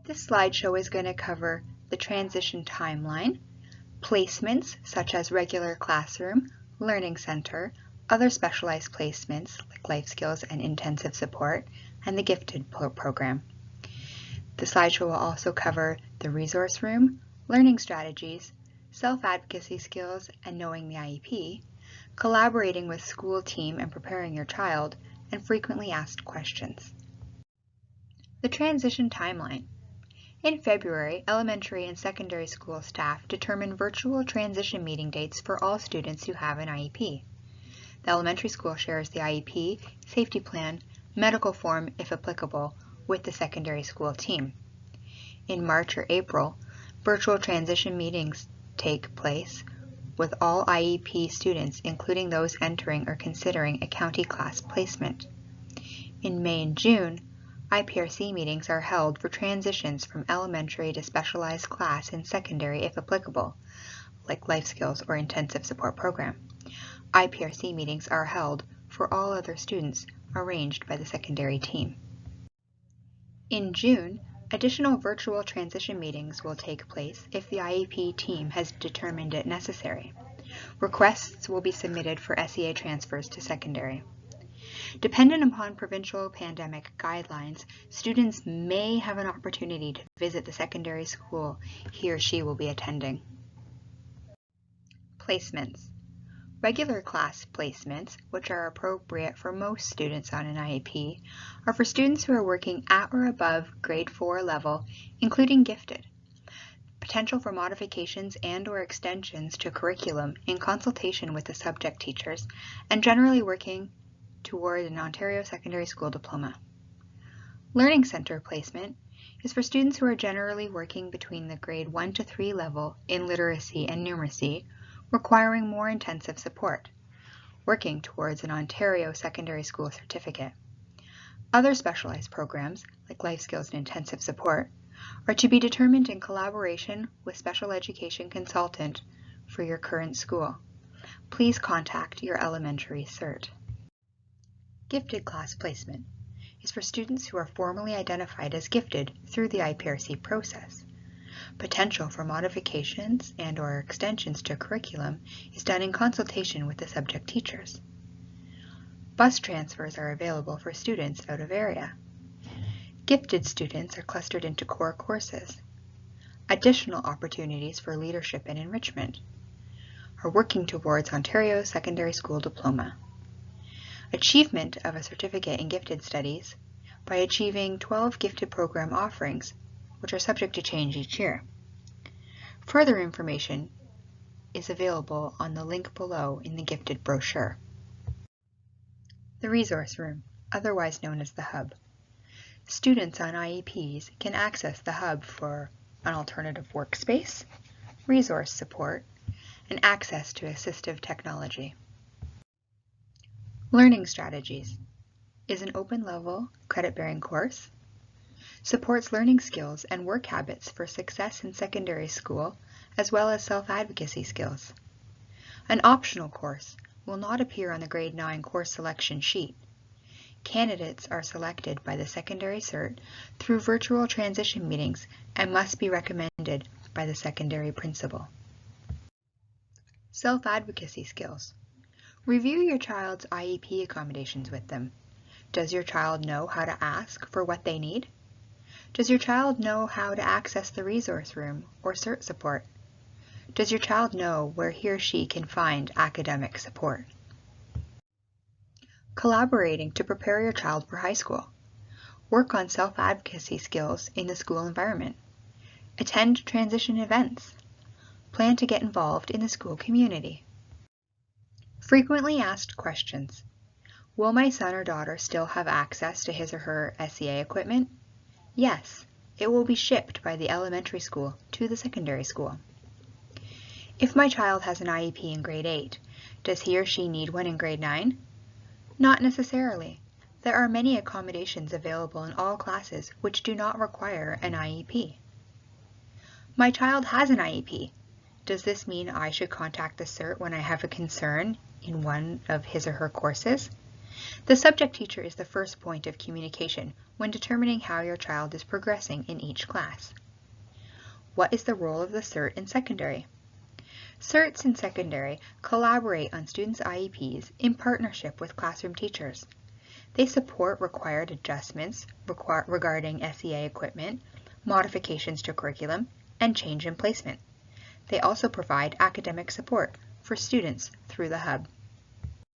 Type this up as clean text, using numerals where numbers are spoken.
This slideshow is going to cover the transition timeline, placements such as regular classroom, learning center, other specialized placements like life skills and intensive support, and the gifted program. The slideshow will also cover the resource room, learning strategies, self-advocacy skills and knowing the IEP, collaborating with school team and preparing your child, and frequently asked questions. The transition timeline. In February, elementary and secondary school staff determined virtual transition meeting dates for all students who have an IEP. The elementary school shares the IEP, safety plan, medical form if applicable, with the secondary school team. In March or April, virtual transition meetings take place with all IEP students, including those entering or considering a county class placement. In May and June, IPRC meetings are held for transitions from elementary to specialized class in secondary if applicable, like life skills or intensive support program. IPRC meetings are held for all other students arranged by the secondary team. In June, additional virtual transition meetings will take place if the IEP team has determined it necessary. Requests will be submitted for SEA transfers to secondary. Dependent upon provincial pandemic guidelines, students may have an opportunity to visit the secondary school he or she will be attending. Placements. Regular class placements, which are appropriate for most students on an IEP, are for students who are working at or above grade 4 level, including gifted. Potential for modifications and/or extensions to curriculum in consultation with the subject teachers, and generally working toward an Ontario Secondary School diploma. Learning Center placement is for students who are generally working between the grade 1 to 3 level in literacy and numeracy, requiring more intensive support, working towards an Ontario Secondary School certificate. Other specialized programs, like life skills and intensive support, are to be determined in collaboration with special education consultant for your current school. Please contact your elementary CERT. Gifted class placement is for students who are formally identified as gifted through the IPRC process. Potential for modifications and/or extensions to curriculum is done in consultation with the subject teachers. Bus transfers are available for students out of area. Gifted students are clustered into core courses. Additional opportunities for leadership and enrichment are working towards Ontario Secondary School diploma. Achievement of a certificate in gifted studies by achieving 12 gifted program offerings, which are subject to change each year. Further information is available on the link below in the gifted brochure. The Resource Room, otherwise known as the Hub. Students on IEPs can access the Hub for an alternative workspace, resource support, and access to assistive technology. Learning Strategies is an open-level, credit-bearing course, supports learning skills and work habits for success in secondary school, as well as self-advocacy skills. An optional course will not appear on the grade 9 course selection sheet. Candidates are selected by the secondary CERT through virtual transition meetings and must be recommended by the secondary principal. Self-advocacy skills. Review your child's IEP accommodations with them. Does your child know how to ask for what they need? Does your child know how to access the resource room or CERT support? Does your child know where he or she can find academic support? Collaborating to prepare your child for high school. Work on self-advocacy skills in the school environment. Attend transition events. Plan to get involved in the school community. Frequently asked questions. Will my son or daughter still have access to his or her SEA equipment? Yes, it will be shipped by the elementary school to the secondary school. If my child has an IEP in grade 8, does he or she need one in grade 9? Not necessarily. There are many accommodations available in all classes which do not require an IEP. My child has an IEP. Does this mean I should contact the CERT when I have a concern in one of his or her courses? The subject teacher is the first point of communication when determining how your child is progressing in each class. What is the role of the CERT in secondary? CERTs in secondary collaborate on students' IEPs in partnership with classroom teachers. They support required adjustments regarding SEA equipment, modifications to curriculum, and change in placement. They also provide academic support for students through the Hub.